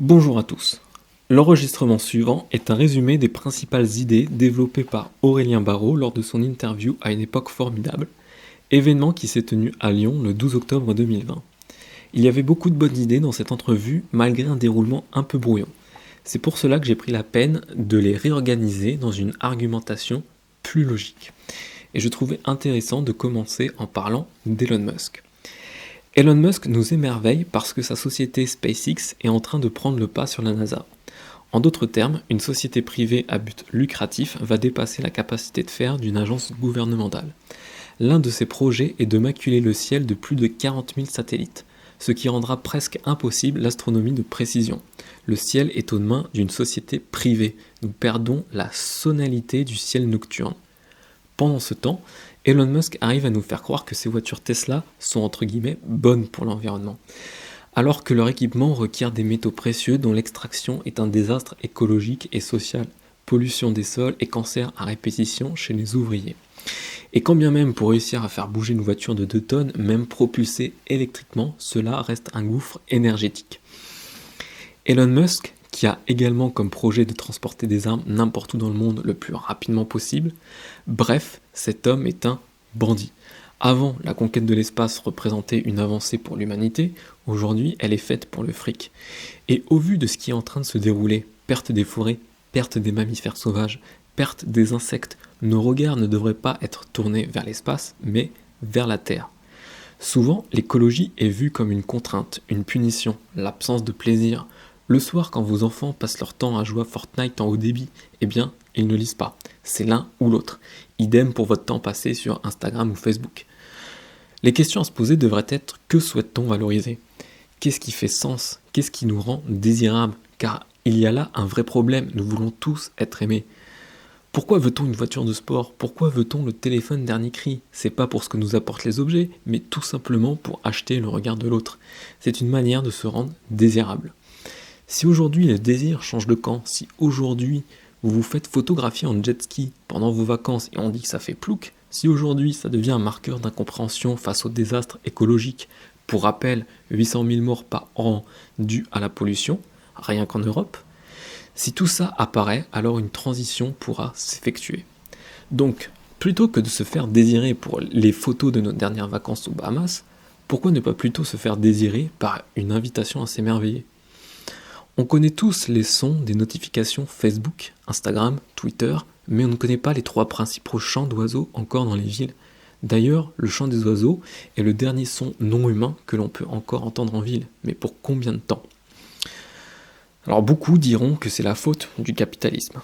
Bonjour à tous. L'enregistrement suivant est un résumé des principales idées développées par Aurélien Barraud lors de son interview à une époque formidable, événement qui s'est tenu à Lyon le 12 octobre 2020. Il y avait beaucoup de bonnes idées dans cette entrevue malgré un déroulement un peu brouillon. C'est pour cela que j'ai pris la peine de les réorganiser dans une argumentation plus logique. Et je trouvais intéressant de commencer en parlant d'Elon Musk. Elon Musk nous émerveille parce que sa société SpaceX est en train de prendre le pas sur la NASA. En d'autres termes, une société privée à but lucratif va dépasser la capacité de faire d'une agence gouvernementale. L'un de ses projets est de maculer le ciel de plus de 40 000 satellites, ce qui rendra presque impossible l'astronomie de précision. Le ciel est aux mains d'une société privée. Nous perdons la sonalité du ciel nocturne. Pendant ce temps, Elon Musk arrive à nous faire croire que ces voitures Tesla sont entre guillemets bonnes pour l'environnement, alors que leur équipement requiert des métaux précieux dont l'extraction est un désastre écologique et social, pollution des sols et cancer à répétition chez les ouvriers. Et quand bien même pour réussir à faire bouger une voiture de 2 tonnes, même propulsée électriquement, cela reste un gouffre énergétique. Elon Musk, qui a également comme projet de transporter des armes n'importe où dans le monde le plus rapidement possible. Bref, cet homme est un bandit. Avant, la conquête de l'espace représentait une avancée pour l'humanité, aujourd'hui elle est faite pour le fric. Et au vu de ce qui est en train de se dérouler, perte des forêts, perte des mammifères sauvages, perte des insectes, nos regards ne devraient pas être tournés vers l'espace, mais vers la Terre. Souvent, l'écologie est vue comme une contrainte, une punition, l'absence de plaisir. Le soir, quand vos enfants passent leur temps à jouer à Fortnite en haut débit, eh bien, ils ne lisent pas. C'est l'un ou l'autre. Idem pour votre temps passé sur Instagram ou Facebook. Les questions à se poser devraient être: que souhaite-t-on valoriser? Qu'est-ce qui fait sens? Qu'est-ce qui nous rend désirables? Car il y a là un vrai problème, nous voulons tous être aimés. Pourquoi veut-on une voiture de sport? Pourquoi veut-on le téléphone dernier cri? C'est pas pour ce que nous apportent les objets, mais tout simplement pour acheter le regard de l'autre. C'est une manière de se rendre désirable. Si aujourd'hui le désir change de camp, si aujourd'hui vous vous faites photographier en jet ski pendant vos vacances et on dit que ça fait plouc, si aujourd'hui ça devient un marqueur d'incompréhension face au désastre écologique, pour rappel 800 000 morts par an dus à la pollution, rien qu'en Europe, si tout ça apparaît, alors une transition pourra s'effectuer. Donc, plutôt que de se faire désirer pour les photos de nos dernières vacances aux Bahamas, pourquoi ne pas plutôt se faire désirer par une invitation à s'émerveiller? On connaît tous les sons des notifications Facebook, Instagram, Twitter, mais on ne connaît pas les 3 principaux chants d'oiseaux encore dans les villes. D'ailleurs, le chant des oiseaux est le dernier son non humain que l'on peut encore entendre en ville, mais pour combien de temps? Alors beaucoup diront que c'est la faute du capitalisme.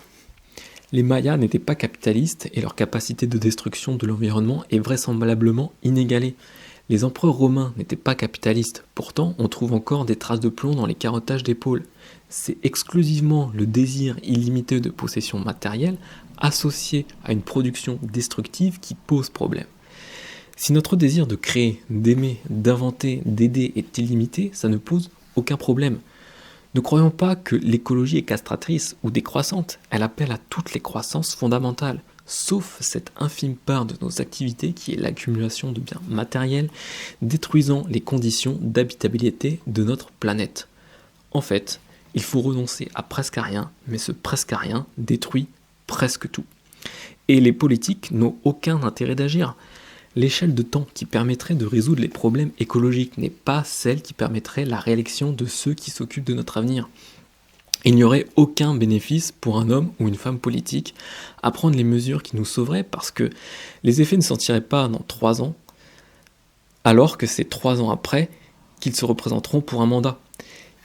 Les Mayas n'étaient pas capitalistes et leur capacité de destruction de l'environnement est vraisemblablement inégalée. Les empereurs romains n'étaient pas capitalistes, pourtant on trouve encore des traces de plomb dans les carottages d'épaule. C'est exclusivement le désir illimité de possession matérielle associé à une production destructive qui pose problème. Si notre désir de créer, d'aimer, d'inventer, d'aider est illimité, ça ne pose aucun problème. Ne croyons pas que l'écologie est castratrice ou décroissante, elle appelle à toutes les croissances fondamentales, sauf cette infime part de nos activités qui est l'accumulation de biens matériels, détruisant les conditions d'habitabilité de notre planète. En fait, il faut renoncer à presque rien, mais ce presque rien détruit presque tout. Et les politiques n'ont aucun intérêt d'agir. L'échelle de temps qui permettrait de résoudre les problèmes écologiques n'est pas celle qui permettrait la réélection de ceux qui s'occupent de notre avenir. Il n'y aurait aucun bénéfice pour un homme ou une femme politique à prendre les mesures qui nous sauveraient parce que les effets ne s'en tireraient pas dans 3 ans, alors que c'est 3 ans après qu'ils se représenteront pour un mandat.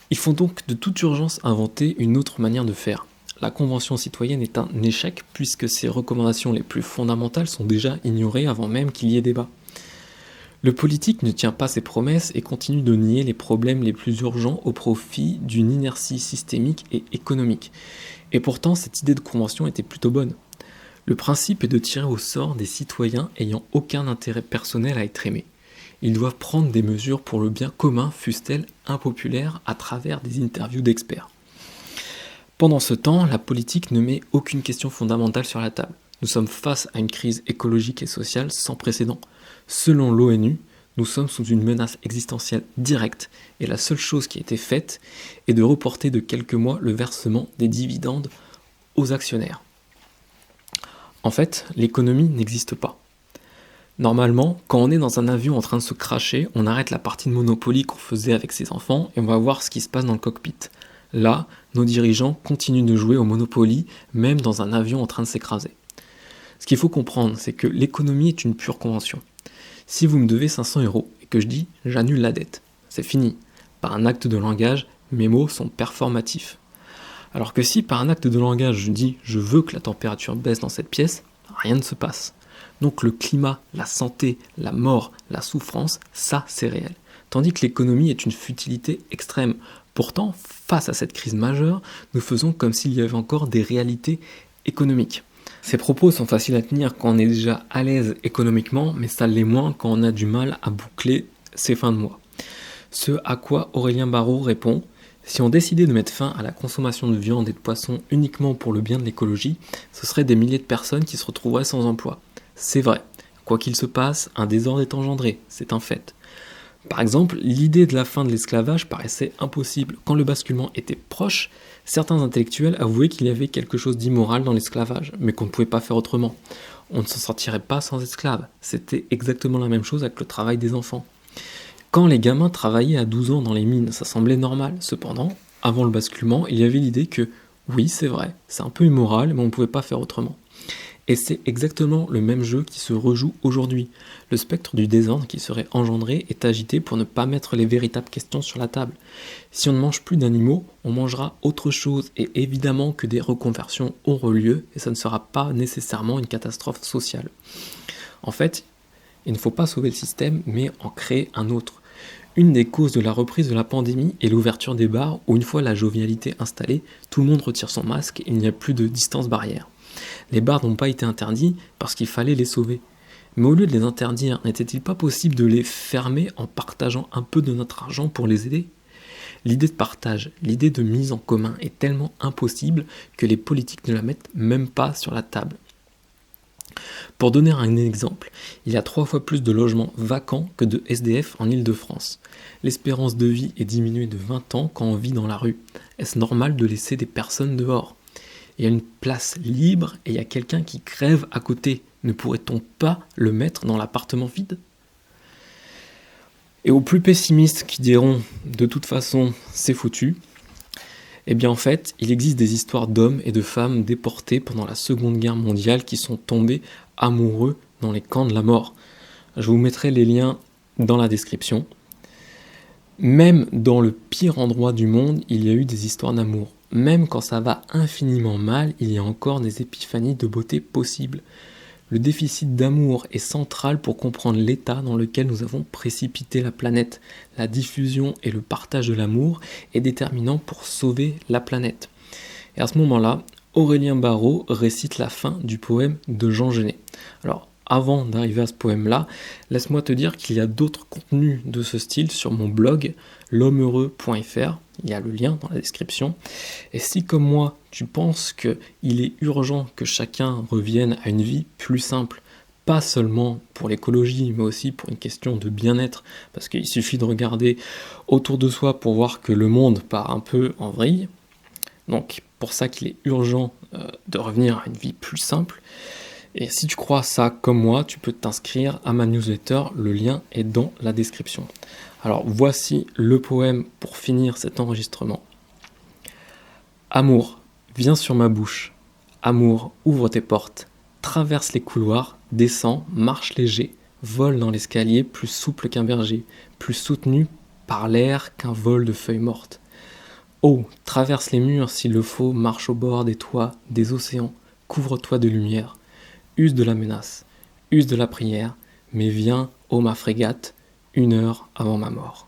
Il faut donc de toute urgence inventer une autre manière de faire. La Convention citoyenne est un échec puisque ses recommandations les plus fondamentales sont déjà ignorées avant même qu'il y ait débat. Le politique ne tient pas ses promesses et continue de nier les problèmes les plus urgents au profit d'une inertie systémique et économique. Et pourtant, cette idée de convention était plutôt bonne. Le principe est de tirer au sort des citoyens ayant aucun intérêt personnel à être aimés. Ils doivent prendre des mesures pour le bien commun, fussent-elles impopulaires, à travers des interviews d'experts. Pendant ce temps, la politique ne met aucune question fondamentale sur la table. Nous sommes face à une crise écologique et sociale sans précédent. Selon l'ONU, nous sommes sous une menace existentielle directe et la seule chose qui a été faite est de reporter de quelques mois le versement des dividendes aux actionnaires. En fait, l'économie n'existe pas. Normalement, quand on est dans un avion en train de se cracher, on arrête la partie de Monopoly qu'on faisait avec ses enfants et on va voir ce qui se passe dans le cockpit. Là, nos dirigeants continuent de jouer au Monopoly, même dans un avion en train de s'écraser. Ce qu'il faut comprendre, c'est que l'économie est une pure convention. Si vous me devez 500 € et que je dis « j'annule la dette », c'est fini. Par un acte de langage, mes mots sont performatifs. Alors que si par un acte de langage je dis « je veux que la température baisse dans cette pièce », rien ne se passe. Donc le climat, la santé, la mort, la souffrance, ça c'est réel. Tandis que l'économie est une futilité extrême. Pourtant, face à cette crise majeure, nous faisons comme s'il y avait encore des réalités économiques. Ces propos sont faciles à tenir quand on est déjà à l'aise économiquement, mais ça l'est moins quand on a du mal à boucler ses fins de mois. Ce à quoi Aurélien Barraud répond: si on décidait de mettre fin à la consommation de viande et de poisson uniquement pour le bien de l'écologie, ce seraient des milliers de personnes qui se retrouveraient sans emploi. C'est vrai. Quoi qu'il se passe, un désordre est engendré, c'est un fait. Par exemple, l'idée de la fin de l'esclavage paraissait impossible. Quand le basculement était proche, certains intellectuels avouaient qu'il y avait quelque chose d'immoral dans l'esclavage, mais qu'on ne pouvait pas faire autrement. On ne s'en sortirait pas sans esclaves. C'était exactement la même chose avec le travail des enfants. Quand les gamins travaillaient à 12 ans dans les mines, ça semblait normal. Cependant, avant le basculement, il y avait l'idée que, oui, c'est vrai, c'est un peu immoral, mais on ne pouvait pas faire autrement. Et c'est exactement le même jeu qui se rejoue aujourd'hui. Le spectre du désordre qui serait engendré est agité pour ne pas mettre les véritables questions sur la table. Si on ne mange plus d'animaux, on mangera autre chose, et évidemment que des reconversions auront lieu, et ça ne sera pas nécessairement une catastrophe sociale. En fait, il ne faut pas sauver le système, mais en créer un autre. Une des causes de la reprise de la pandémie est l'ouverture des bars, où une fois la jovialité installée, tout le monde retire son masque et il n'y a plus de distance barrière. Les bars n'ont pas été interdits parce qu'il fallait les sauver. Mais au lieu de les interdire, n'était-il pas possible de les fermer en partageant un peu de notre argent pour les aider ? L'idée de partage, l'idée de mise en commun est tellement impossible que les politiques ne la mettent même pas sur la table. Pour donner un exemple, il y a 3 fois plus de logements vacants que de SDF en Île-de-France. L'espérance de vie est diminuée de 20 ans quand on vit dans la rue. Est-ce normal de laisser des personnes dehors ? Il y a une place libre et il y a quelqu'un qui crève à côté. Ne pourrait-on pas le mettre dans l'appartement vide ? Et aux plus pessimistes qui diront « de toute façon, c'est foutu », eh bien en fait, il existe des histoires d'hommes et de femmes déportés pendant la Seconde Guerre mondiale qui sont tombés amoureux dans les camps de la mort. Je vous mettrai les liens dans la description. Même dans le pire endroit du monde, il y a eu des histoires d'amour. Même quand ça va infiniment mal, il y a encore des épiphanies de beauté possibles. Le déficit d'amour est central pour comprendre l'état dans lequel nous avons précipité la planète. La diffusion et le partage de l'amour est déterminant pour sauver la planète. Et à ce moment-là, Aurélien Barraud récite la fin du poème de Jean Genet. Alors, avant d'arriver à ce poème-là, laisse-moi te dire qu'il y a d'autres contenus de ce style sur mon blog l'hommeheureux.fr. Il y a le lien dans la description. Et si, comme moi, tu penses qu'il est urgent que chacun revienne à une vie plus simple, pas seulement pour l'écologie, mais aussi pour une question de bien-être, parce qu'il suffit de regarder autour de soi pour voir que le monde part un peu en vrille. Donc, pour ça qu'il est urgent de revenir à une vie plus simple. Et si tu crois ça comme moi, tu peux t'inscrire à ma newsletter, le lien est dans la description. Alors voici le poème pour finir cet enregistrement. Amour, viens sur ma bouche. Amour, ouvre tes portes. Traverse les couloirs, descends, marche léger. Vole dans l'escalier plus souple qu'un berger, plus soutenu par l'air qu'un vol de feuilles mortes. Oh, traverse les murs s'il le faut, marche au bord des toits, des océans, couvre-toi de lumière. Use de la menace, use de la prière, mais viens, ô ma frégate, 1 heure avant ma mort.